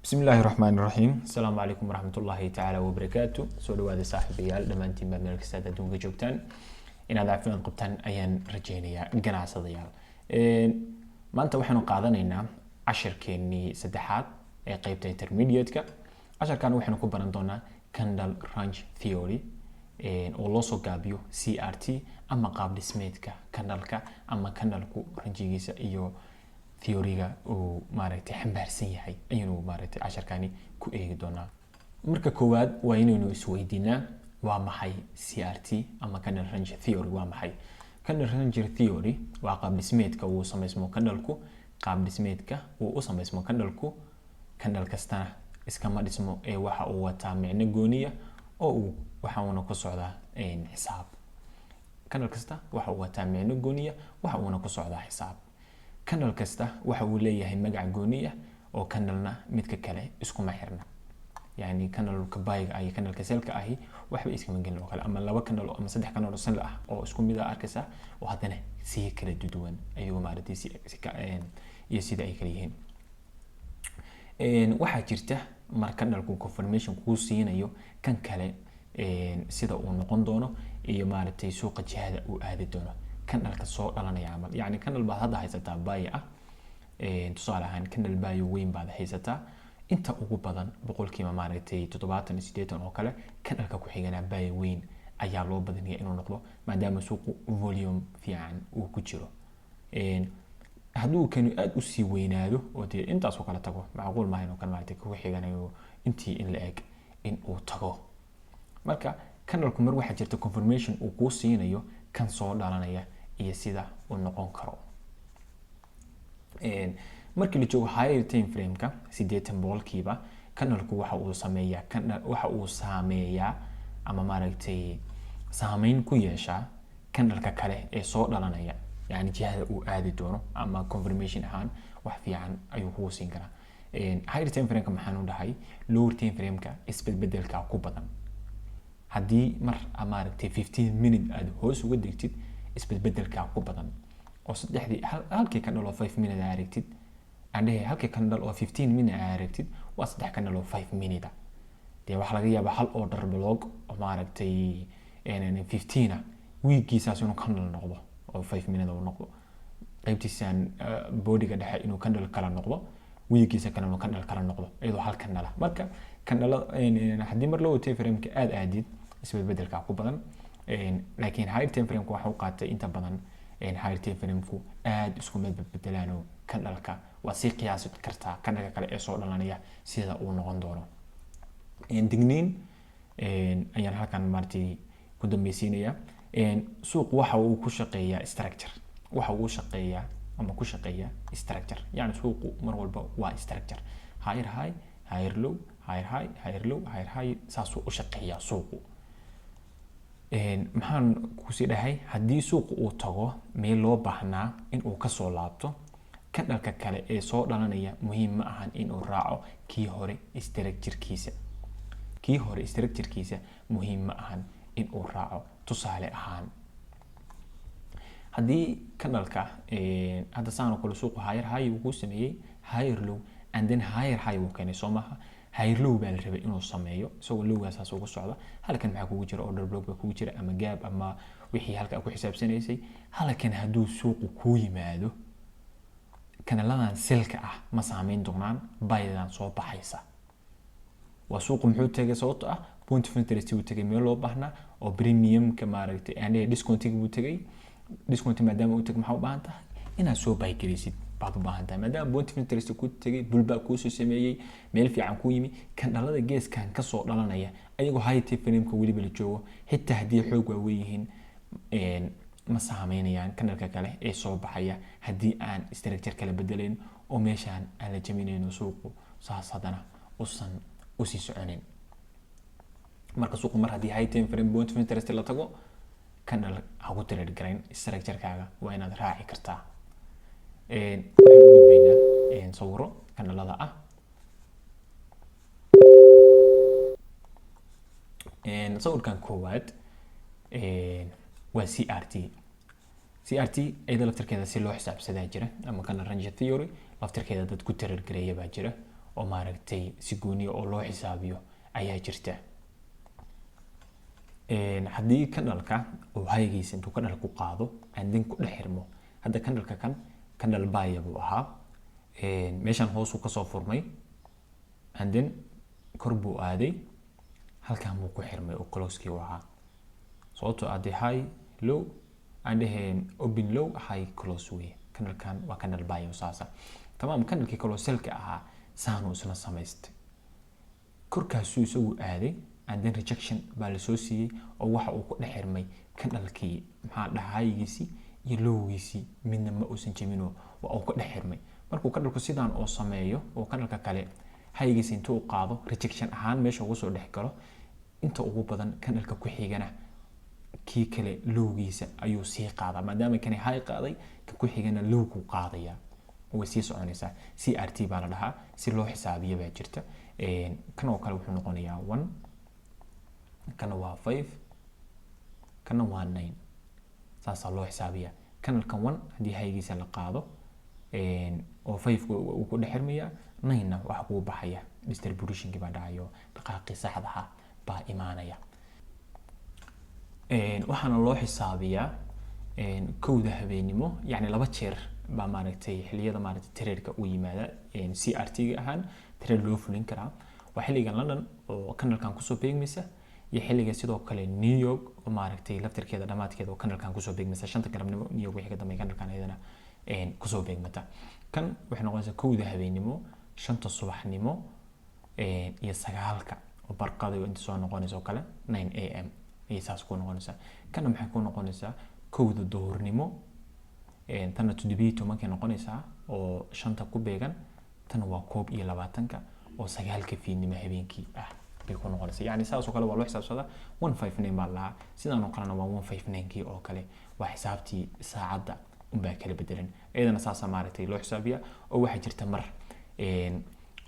بسم الله الرحمن الرحيم السلام عليكم ورحمة الله تعالى وبركاته سؤال هذا صاحب ريال لما أنتم من الكسادة دون جوبتان إن هذا عفوا قبتان أيان رجينيا جناع صديال ما أنت وحنا قاعدين عشر كيني سدحات قيبة intermediate كا عشر كانوا وحنا كوبنا دونا كاندل رانج ثيوري oo soo gaabiyo CRT ama qaab dhismeedka kanalka ama kanalku ranjigiisa iyo theory-ga oo maaragtay xambaarsan yahay ayuu maaragtay casharkani ku eegi doonaa. Marka koowaad waa inaynu isweydiinaa waa maxay CRT ama canal range theory waa maxay? Canal range theory waa qaab dhismeedka uu sameysmo kanalku, qaab dhismeedka uu u sameysmo kanalku, kanal kasta iskama dhismo ee waxa uu wataa micno gooniya oo uu waxa uu ku socdaa xisaab. Kanal kasta waxa uu wataa micno gooniya waxa uu ku socdaa xisaab. kanal kasta waxa uu leeyahay magac gooniya oo kanalna midka kale isku ma xirna. Yani kanalka bayga ay kanalka selka ahi waxba iskama gelin oo kale ama laba kanal ama saddex kanal oo sel ah oo isku mid ah arkaysa oo hadana si kala duwan ayuu maaragtay iyo sida ay kala yihiin. Waxa jirta mar kanalku confirmation ku siinayo kan kale sida uu noqon doono iyo maaragtay suuqa jihada uu aadi doono. kanalka soo dhalanaya amal yani kanal baad hadda haysataa baay ah tusaale ahaan kanal baay weyn baad haysataa inta ugu badan boqolkiiba maaragtay 78 oo kale kanalka ku xigana baay weyn ayaa loo badan yahay inuu noqdo maadaama suuqu volume fiican uu ku jiro. hadduu kanu aad u sii weynaado oo dee intaas oo kala tago macquul ma inuu kan maaragtay ku xiganayo intii in la eg in uu tago. marka kanalku mar waxa jirta confirmation uu ku siinayo kan soo dhalanaya iyo sida uu noqon karo. markii la joogo higher time frame-ka 80% kanalku waxa uu saameeyaa ama maaragtay saameyn ku yeeshaa kanalka kale ee soo dhalanaya yani jihada uu aadi doono ama confirmation ahaan wax fiican ayuu ku siin karaa. higher time frame-ka maxaan u dhahay lower time frame-ka isbedbedelka ku badan. haddii mar maaragtay 15 minute aad hoos uga degtid isbedbedelka ku badan oo saddexdii halkii kanal oo 5 minute aad aragtid andhe halkii kanal oo 15 minute aad aragtid waa saddex kanal oo 5 minute dee waxa laga yaabaa hal order block oo maaragtay 15 weekiisaas inuu kanal noqdo oo 5 minute uu noqdo qaybtiisaan boodiga dhexe inuu kanal kala noqdo weekiisa kale inuu kanal kala noqdo iyadoo hal kanal ah. marka kanalada haddii mar loo time frame-ka aad aadid isbedbedelka ku badan laakiin higher time frame-ku waxa uu qaatay inta badan higher time frame-ku aad isku mid bedelaano kanalka waa si qiyaasi kartaa kanalka kale ee soo dhalanaya sida uu noqon doono. digniin ayaan halkan maartay ku dambaysiinaya. suuq waxa uu ku shaqeeyaa structure waxa uu shaqeeyaa ama ku shaqeeyaa structure yani suuqu mar walba waa structure higher high higher low higher high higher low higher high saasuu u shaqeeyaa suuqu. maxaan ku sii dhahay haddii suuqu uu tago meel loo baahnaa in uu ka soo laabto kanalka kale ee soo dhalanaya muhiim ma ahan in uu raaco kii hore structure-kiisa muhiim ma ahan in uu raaco. tusaale ahaan haddii kanalka hadda saan oo kale suuqu higher high uu ku sameeyay higher low and then higher high uu keenay soo maaha higher low baa la rabay inuu sameeyo isagoo lowgaas ugu socda halkan maxaa kugu jira order block baa kugu jira ama gap ama wixii halka ku xisaabsanaysay. halkan hadduu suuqu ku yimaado kanaladan selka ah ma saameyn doonaan baydan soo baxaysa. waa suuqu muxuu tagay sababtoo ah point of interest uu tagay meel loo baahnaa oo premium-ka maaragtay yani discount-iga uu tagay discount maadaama uu tagay maxaa u baahan tahay inaad soo buy gareysid baad u baahan tahay maadaama point of interest ku tagay bulba ku soo sameeyay meel fiican ku yimi kanalada geeskan ka soo dhalanaya ayagoo high time frame-ka waliba la joogo xitaa haddii xoog waa weeyeen ma saameynayaan kanalka kale ee soo baxaya haddii aan structure kala bedelayn oo meeshaan aan la jaminayno suuqu saas hadana usan u sii soconin. marka suuqu mar haddii high time frame point of interest la tago kanal ha ku trade garayn structure-kaaga waa inaad raaci kartaa. waxaan u gudbaynaa sawiro kanalada ah. sawirkan koowaad waa CRT iyada laftirkeeda si loo xisaabsadaa jira ama canal range theory laftirkeeda dad ku trade gareeya baa jira oo maaragtay si gooniya oo loo xisaabiyo ayaa jirta. haddii candle-ka uu high-giisa intuu candle ku qaado and then ku dhex xirmo, hadda candle-ka kan candle buy buu ahaa, meeshan hoos uu kasoo furmay and then kor buu aaday, halkan buu ku xirmay oo close-kii uu ahaa, sababtoo ah high low and open low high close way. candle-kan waa candle buy oo saasa. tamam, candle-kii close-ka ahaa saanu isna samaystay, korkaasuu isagu aaday and then rejection baa la soo siiyey oo waxa uu ku dhex xirmay candle-kii maxaa dhahayigiisii iyo lowgiisii midna ma uusan jebinoo waa uu ku dhex xirmay. markuu candle-ku sidaan oo sameeyo oo candle-ka kale hayigiisa intuu u qaado rejection ahaan meesha ugu soo dhex galo, inta ugu badan candle-ka ku xigana kii kale lowgiisa ayuu sii qaadaa, maadaama kani high qaaday ka ku xigana lowgu qaadaya, way sii soconaysaa. CRT baa la dhahaa, si loo xisaabiyo baa jirta. kan oo kale wuxuu noqonayaa 1, kana waa 5, kana waa 9, saasaa loo xisaabiyaa. candle-kan 1 haddii high-giisa la qaado oo 5 uu ku dhex xirmaya, 9na waxa kuu baxaya distribution-kii baa dhacayo, dhaqaaqii saxda ah baa imaanaya. waxaana loo xisaabiyaa kowda habeenimo, yani 2 jeer baa maaragtay xilliyada maaragtay trade-ka u yimaada. CRT-ga ahaan trade loo fulin karaa waa xilliga London oo candle-kan kusoo beegmaysa, iyo xilliga sidoo kale New York oo maaragtay laftirkeeda dhamaadkeeda oo candle-kan kusoo beegmaysa 5 galabnimo. New York wixii ka dambeeya candle-kan ayadana kusoo beegmata. kan waxay noqonaysaa kowda habeenimo, 5 subaxnimo iyo 9 oo barqada inta soo noqonaysa oo kale 9 AM ay saas ku noqonaysaa. kana maxay ku noqonaysaa kowda duhurnimo, tana 12 noqonaysaa oo 5 ku beegan, tan waa 21 oo 9 fiidnimo habeenkii ah bay ku noqonaysaa. yani saas oo kale waa loo xisaabsadaa. 159 baa lahaa, sidaan oo kalena waa 159kii oo kale, waa xisaabtii saacadda unbaa kala bedelan. iyadana saasa maaragtay loo xisaabiyaa. oo waxaa jirta mar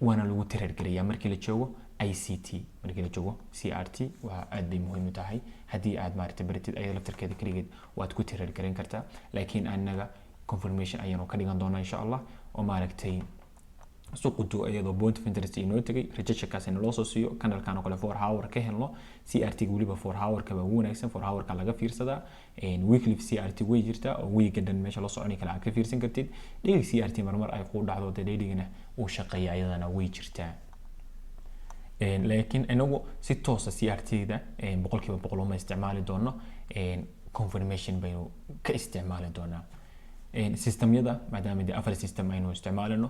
waana lagu trade garayaa markii la joogo ICT, markii la joogo CRT waa aad bay muhiim u tahay. haddii aad maaragtay baratid ayada laftarkeeda kaligeed waad ku trade garan kartaa, laakiin anaga confirmation ayaanu ka dhigan doonaa insha Allah, oo maaragtay suuqu iyadoo point of interest inoo tagay rejection-kaas in loo soo siiyo, candle-kan oo kale 4 hour ka helno. CRT-ga waliba 4 hour ka baa ugu wanaagsan, 4 hour ka laga fiirsadaa. weekly CRT way jirtaa oo week dhan meesha la soconi kala ka fiirsan kartid. daily CRT marmar ay ku dhacdo daily-gana uu shaqeeyaa, iyadana way jirtaa. laakiin inagu si toos ah CRT-da 100% uma isticmaali doono, confirmation baynu ka isticmaali doonaa. systemyada maadaama afar system aynu isticmaalino,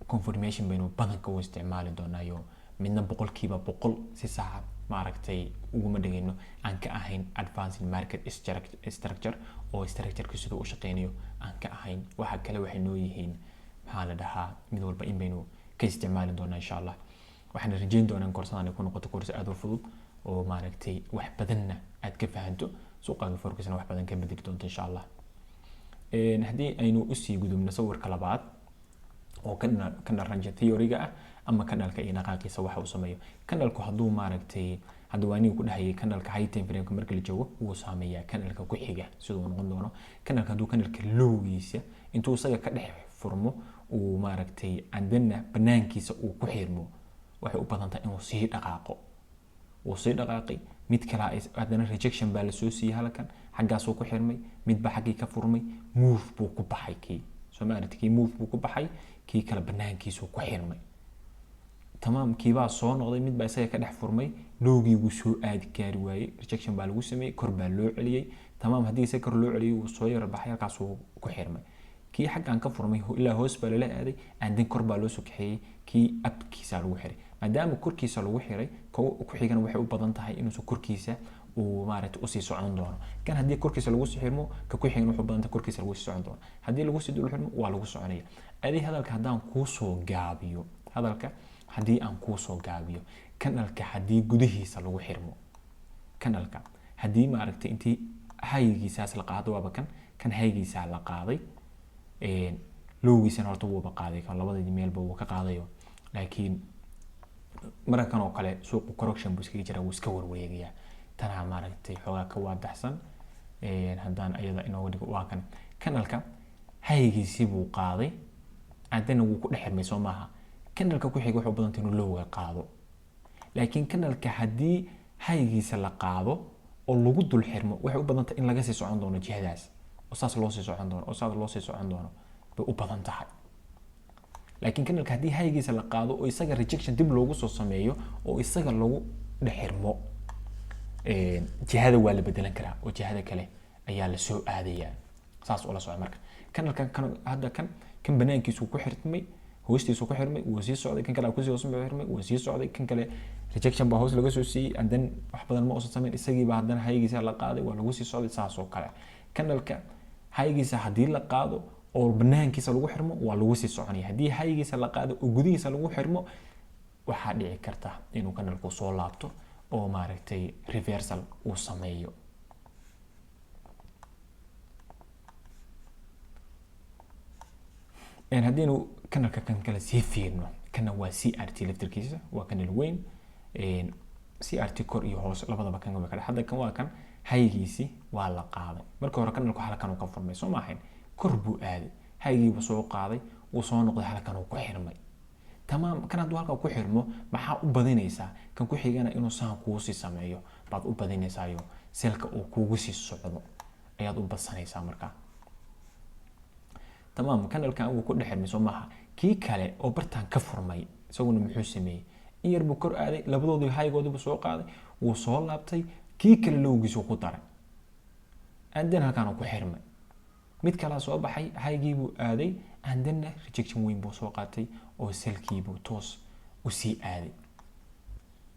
confirmation baynu badanka u isticmaali doonaayo, midna 100% si sax maaragtay uguma dhigayno aan ka ahayn advanced market structure oo structure-ka sida uu shaqeynayo aan ka ahayn. waxa kale waxay noo yihiin maxaa la dhahaa mid walba in baynu ka isticmaali doonaa insha Allah. waxaan rajayn doonaa koorsadan ay ku noqoto koorso aad u fudud oo maaragtay wax badanna aad ka fahanto, suuqaaga forecast-na wax badan ka bedeli doonto insha Allah. haddii aynu u sii gudubno sawirka labaad oo candle range theory-ga ah ama candle-ka iyo dhaqaaqiisa waxa uu sameeyo. candle-ku hadduu maaragtay hadduu anigu ku dhahayay candle-ka high time frame-ka marka la joogo wuu saameeyaa candle-ka ku xiga sidoo noqon doono. candle-ka hadduu candle-ka low-giisa intuu isaga ka dhex furmo uu maaragtay andana banaankiisa uu ku xirmo, waxay u badan tahay inuu sii dhaqaaqo. uu sii dhaqaaqay mid kale haddana rejection baa la soo siiyay, halkan xaggaasuu ku xirmay, midba xaggii ka furmay, move buu ku baxay kii Soomaaliya move buu ku baxay, kii kale banaankiisuu ku xirmay. tamam, kii baa soo noqday, mid baa isaga ka dhex furmay, lowgii wuu soo aadi gaari waayey, rejection baa lagu sameeyey, kor baa loo celiyey. tamam, haddii isaga kor loo celiyey wuu soo yara baxay, halkaasuu ku xirmay. kii xaggan ka furmay ilaa hoos baa lala aaday, and kor baa loo soo kaxeeyey, kii abkiisa lagu xiray. maadaama korkiisa lagu xiray, ku xigana waxay u badan tahay inuu korkiisa uu maaragtay u sii socon doono. kan haddii korkiisa lagu sii xirmo, ka ku xigana wuxuu badan tahay korkiisa lagu sii socon doono. haddii lagu sii dul xirmo waa lagu soconaya. adii hadalka haddaan kuu soo gaabiyo, haddii aan kuu soo gaabiyo, candle-ka haddii gudihiisa lagu xirmo, candle-ka haddii maaragtay intii high-giisaas la qaado waaba kan high-giisa la qaaday, lowgiisana horta wuuba qaaday, kan labadii meelba wuu ka qaadayo. laakiin markan oo kale suuqu correction buu iskaga jiraa, wuu iska warwareegayaa. tanaa maaragtay xoogaa ka waadaxsan. haddaan ayada inooga dhigo waa kan candle-ka high-giisii buu qaaday, haddana wuu ku dhex xirmay soo maaha. kanalka ku xiga wuxuu badan tahay inuu lowga qaado laakiin kanalka haddii haygiisa la qaado oo lagu dul xirmo waxay u badan tahay in laga sii socon doono jihadaas oo saas loo sii socon doono oo saas loo sii socon doono bay u badan tahay laakiin kanalka haddii haygiisa la qaado oo isaga rejection dib loogu soo sameeyo oo isaga lagu dhexirmo jihada waa la bedelan karaa oo jihada kale ayaa la soo aadayaa saas oo la socdo marka kanalkan hadda kan banaankiisu ku xirmay hoostiisu ku xirmay wuu sii socday kan kale ku sii hoosmay xirmay wuu sii socday kan kale rejection baa hoos laga soo siiyay and then wax badan ma uusan sameyn isagii baa haddana haygiisa la qaaday waa lagu sii socday saas oo kale kanalka haygiisa haddii la qaado oo banaankiisa lagu xirmo waa lagu sii soconaya haddii haygiisa la qaado oo gudihiisa lagu xirmo waxaa dhici karta inuu kanalku soo laabto oo maaragtay reversal uu sameeyo haddiinu kanalka kan kale sii fiirno kana waa CRT laftirkiisa waa kanal weyn CRT kor iyo hoos labadaba kan ka hadda kan waa kan haygiisi waa la qaaday marka hore kanalku halkan uu ka furmay soo maahayn kor buu aaday haygii buu soo qaaday uu soo noqday halkan uu ku xirmay tamaam kan hadduu halkan ku xirmo maxaa u badinaysaa kan ku xigana inuu saan kugu sii sameeyo baad u badinaysaayo selka uu kugu sii socdo ayaad u badsanaysaa markaa tamaam kanalkan uu ku dhexirmay soo maaha kii kale oo bartaan ka furmay isaguna muxuu sameeyay in yar buu kor aaday labadoodii haygoodii buu soo qaaday wuu soo laabtay kii kale lowgiisu ku daray andan halkan uu ku xirmay mid kale soo baxay haygii buu aaday andanna rejection weyn buu soo qaatay oo selkii buu toos u sii aaday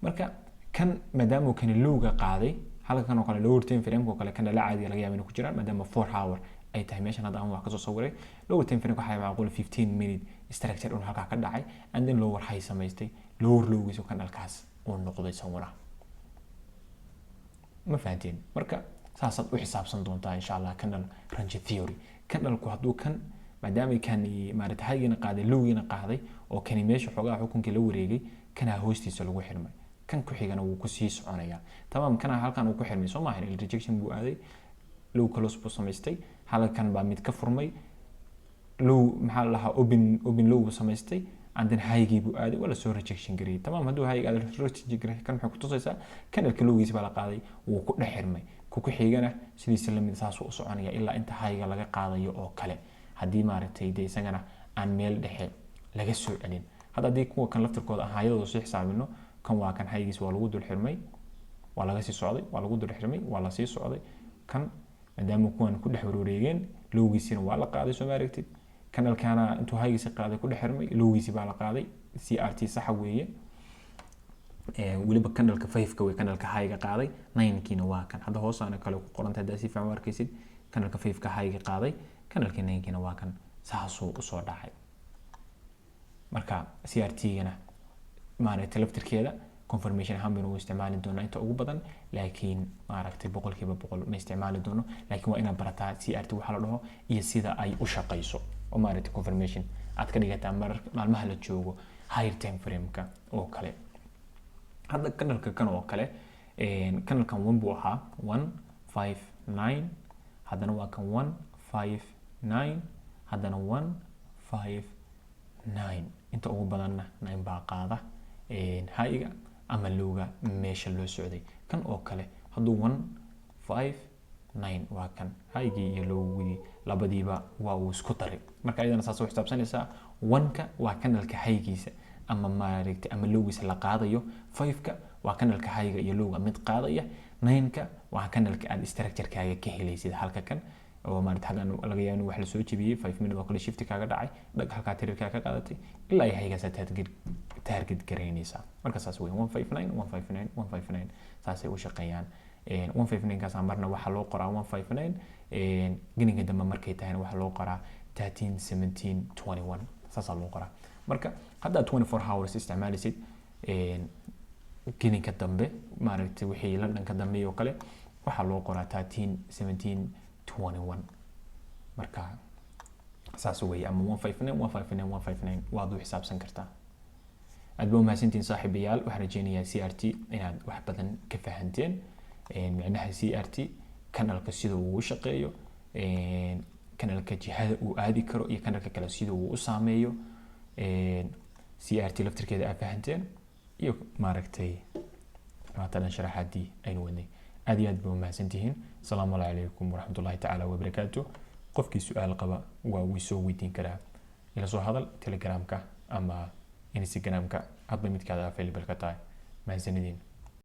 marka kan maadaama kan lowga qaaday halkan oo kale lower time frame oo kale kan la caadi laga yaabo inuu ku jiraan maadaama 4 hour ay tahay meeshan hadda aan wax ka soo sawiray lower time frame waxa macquul 15 minute structure oo halka ka dhacay and then lower high samaystay lower lowgiisu kanalkaas oo noqday sawira ma fahanteen marka saasaad u xisaabsan doontaa insha Allah kanal range theory kanalku hadduu kan maadaama kan maaragtay haygina qaaday lowgina qaaday oo kan meesha xogaa xukunkii la wareegay kana hoostiisa lagu xirmay kan ku xigana wuu ku sii soconaya tamam kana halkan uu ku xirmay soo maahan rejection buu aaday low close buu samaystay halkan baa mid ka furmay low maxaa la open low buu samaystay and then haygii buu aaday wala soo rejection gareeyay tamam hadduu hayga aad rejection gareeyay kan wuxuu ku tusaysaa kanalka lowgiisa baa la qaaday wuu ku dhex xirmay ku xigana sidiisa la mid saas u soconaya ilaa inta hayga laga qaadayo oo kale haddii maaragtay isagana aan meel dhexe laga soo celin hadda haddii kuwa kan laftirkooda hayadooda soo xisaabino kan waa kan haygiisa waa lagu dul xirmay waa laga sii socday waa lagu dul xirmay waa la sii socday kan maadaama kuwan ku dhex wareegeen lowgiisina waa la qaaday soo maaragtid kanalkana intuu haygiisa qaaday ku dhex xirmay lowgiisi baa la qaaday CRT sax weeye waliba kanalka 5ka way kanalka hayga qaaday 9kiina waa kan hadda hoosaana kale ku qoran tahay si fiican arkaysid kanalka 5ka hayga qaaday kanalka 9kiina waa kan saasoo u soo dhacay marka CRT-gana maaragtay laftirkeeda confirmation ahaan baynu isticmaali doonaa inta ugu badan laakiin maaragtay 100% ma isticmaali doono laakiin waa inaad barataa CRT waxa la dhaho iyo sida ay u shaqeyso oo maaragtay confirmation aad ka dhigataa maalmaha la joogo higher time frame-ka oo kale hadda kanalka kan oo kale kanalkan 1 buu ahaa 159 haddana waa kan 159 haddana 159 inta ugu badanna 9 baa qaada hayga ama lowga meesha loo socday kan oo kale hadduu 159 waa kan haygii iyo lowgii labadiiba waa uu isku daray marka ayadana saas u xisaabsanaysaa 1ka waa kanalka haygiisa ama maaragtay ama lowgiisa la qaadayo 5ka waa kanalka hayga iyo lowga mid qaadaya 9ka waa kanalka aad structure-kaaga ka helaysid halka kan oo maaragtay hadan laga yaabo wax la soo jibiyay 5 minute oo kale shift kaaga dhacay dhag halka tirirka ka qaadatay ilaa ay haygaas target gareynaysa marka saas weey 159 saasay u shaqeeyaan 159 kaas marna waxa loo qoraa 159 giniga dambe markay tahay waxa loo qoraa 13 17 21 saas loo qoraa marka hadda 24 hours isticmaalisid giniga dambe maaragtay wixii la dhanka dambe oo kale waxa loo qoraa 13 17 21 marka saas weey ama 159 waad u xisaabsan kartaa adbo mahadsantiin saaxiibayaal waxaan rajeynayaa CRT inaad wax badan ka fahanteen macnaha CRT kanalka sida uu u shaqeeyo kanalka jihada uu aadi karo iyo kanalka kale sida uu u saameeyo CRT laftirkeeda aad fahanteen iyo maaragtay maanta sharaxaadii aynu wadnay aad iyo aad baa mahadsantihiin salaamu calaykum waraxmatullaahi tacaala wabarakaatu qofkii su'aal qaba waa wuu soo weydiin karaa ila soo hadal telegramka ama instagramka hadba midkaada available ka tahay mahadsanidin